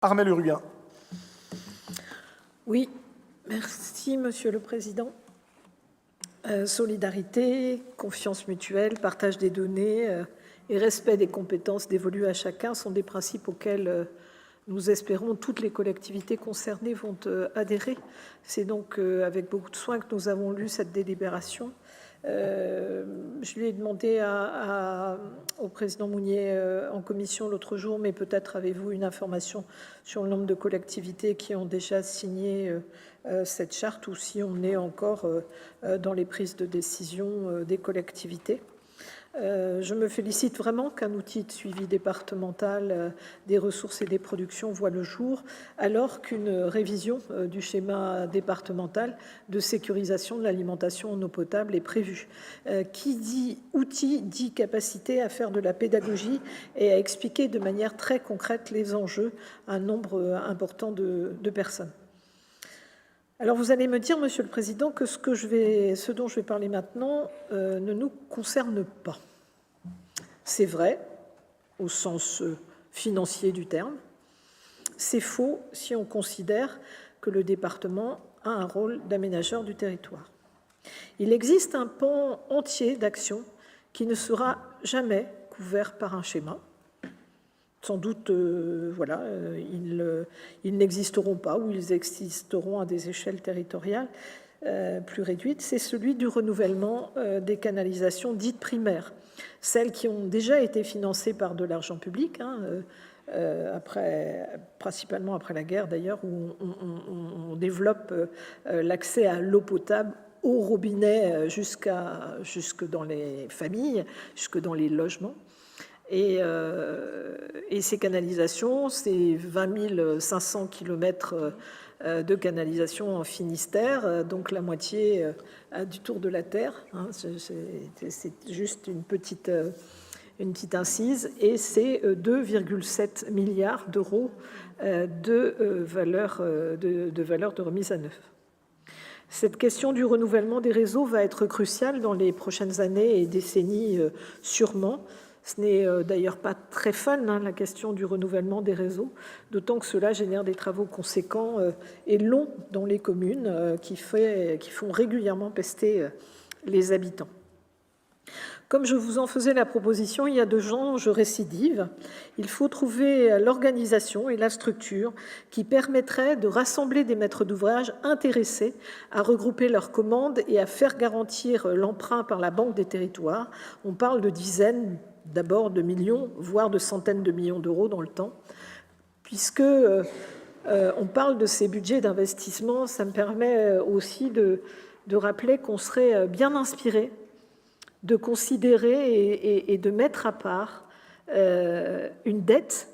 Armelle Uruguin. Oui, merci Monsieur le Président. Solidarité, confiance mutuelle, partage des données et respect des compétences dévolues à chacun sont des principes auxquels nous espérons toutes les collectivités concernées vont adhérer. C'est donc avec beaucoup de soin que nous avons lu cette délibération. Je lui ai demandé au président Mounier en commission l'autre jour, mais peut-être avez-vous une information sur le nombre de collectivités qui ont déjà signé cette charte ou si on est encore dans les prises de décision des collectivités. Je me félicite vraiment qu'un outil de suivi départemental des ressources et des productions voit le jour, alors qu'une révision du schéma départemental de sécurisation de l'alimentation en eau potable est prévue. Qui dit outil dit capacité à faire de la pédagogie et à expliquer de manière très concrète les enjeux à un nombre important de personnes. Alors vous allez me dire, Monsieur le Président, que ce dont je vais parler maintenant ne nous concerne pas. C'est vrai au sens financier du terme. C'est faux si on considère que le département a un rôle d'aménageur du territoire. Il existe un pan entier d'actions qui ne sera jamais couvert par un schéma. Sans doute, ils n'existeront pas ou ils existeront à des échelles territoriales plus réduites. C'est celui du renouvellement des canalisations dites primaires, celles qui ont déjà été financées par de l'argent public, principalement après la guerre d'ailleurs, où on développe l'accès à l'eau potable au robinet jusque dans les familles, jusque dans les logements. Et ces canalisations, c'est 20 500 kilomètres de canalisation en Finistère, donc la moitié du tour de la Terre. C'est juste une petite incise, et c'est 2,7 milliards d'euros de valeur de remise à neuf. Cette question du renouvellement des réseaux va être cruciale dans les prochaines années et décennies sûrement. Ce n'est d'ailleurs pas très fun, la question du renouvellement des réseaux, d'autant que cela génère des travaux conséquents et longs dans les communes qui font régulièrement pester les habitants. Comme je vous en faisais la proposition, il y a 2 ans, je récidive. Il faut trouver l'organisation et la structure qui permettraient de rassembler des maîtres d'ouvrage intéressés à regrouper leurs commandes et à faire garantir l'emprunt par la Banque des territoires. On parle de dizaines, d'abord de millions, voire de centaines de millions d'euros dans le temps. Puisque on parle de ces budgets d'investissement, ça me permet aussi de rappeler qu'on serait bien inspiré de considérer et de mettre à part une dette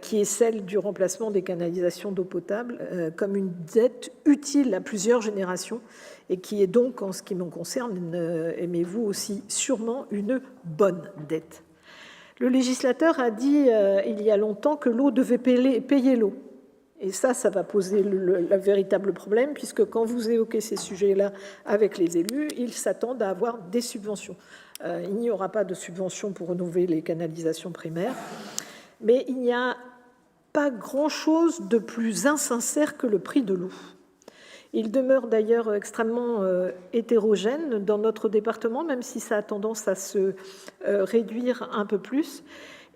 qui est celle du remplacement des canalisations d'eau potable comme une dette utile à plusieurs générations et qui est donc, en ce qui me concerne, aimez-vous aussi, sûrement une bonne dette. Le législateur a dit il y a longtemps que l'eau devait payer l'eau. Et ça va poser le véritable problème, puisque quand vous évoquez ces sujets-là avec les élus, ils s'attendent à avoir des subventions. Il n'y aura pas de subventions pour renouveler les canalisations primaires, mais il n'y a pas grand-chose de plus insincère que le prix de l'eau. Il demeure d'ailleurs extrêmement hétérogène dans notre département, même si ça a tendance à se réduire un peu plus.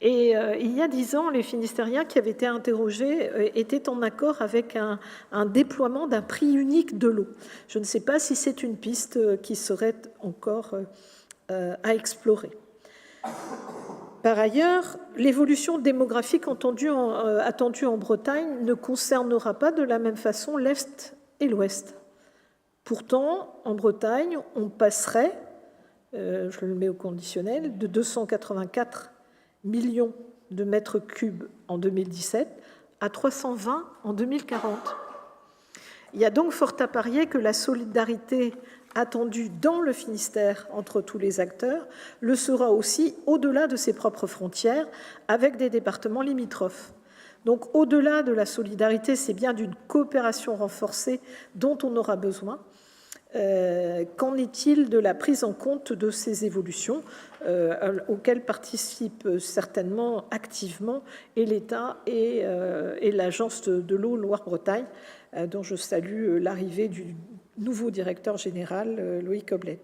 Et il y a 10 ans, les Finistériens qui avaient été interrogés étaient en accord avec un déploiement d'un prix unique de l'eau. Je ne sais pas si c'est une piste qui serait encore à explorer. Par ailleurs, l'évolution démographique attendue en Bretagne ne concernera pas de la même façon l'Est et l'Ouest. Pourtant, en Bretagne, on passerait, je le mets au conditionnel, de 284 millions de mètres cubes en 2017 à 320 en 2040. Il y a donc fort à parier que la solidarité attendue dans le Finistère entre tous les acteurs le sera aussi au-delà de ses propres frontières avec des départements limitrophes. Donc au-delà de la solidarité, c'est bien d'une coopération renforcée dont on aura besoin. Qu'en est-il de la prise en compte de ces évolutions auxquelles participent certainement activement et l'État et l'Agence de l'eau Loire-Bretagne, dont je salue l'arrivée du nouveau directeur général, Loïc Oblet.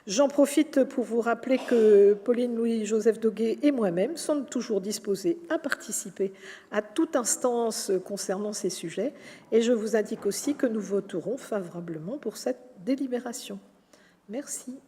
J'en profite pour vous rappeler que Pauline Louis-Joseph Doguet et moi-même sommes toujours disposés à participer à toute instance concernant ces sujets. Et je vous indique aussi que nous voterons favorablement pour cette délibération. Merci.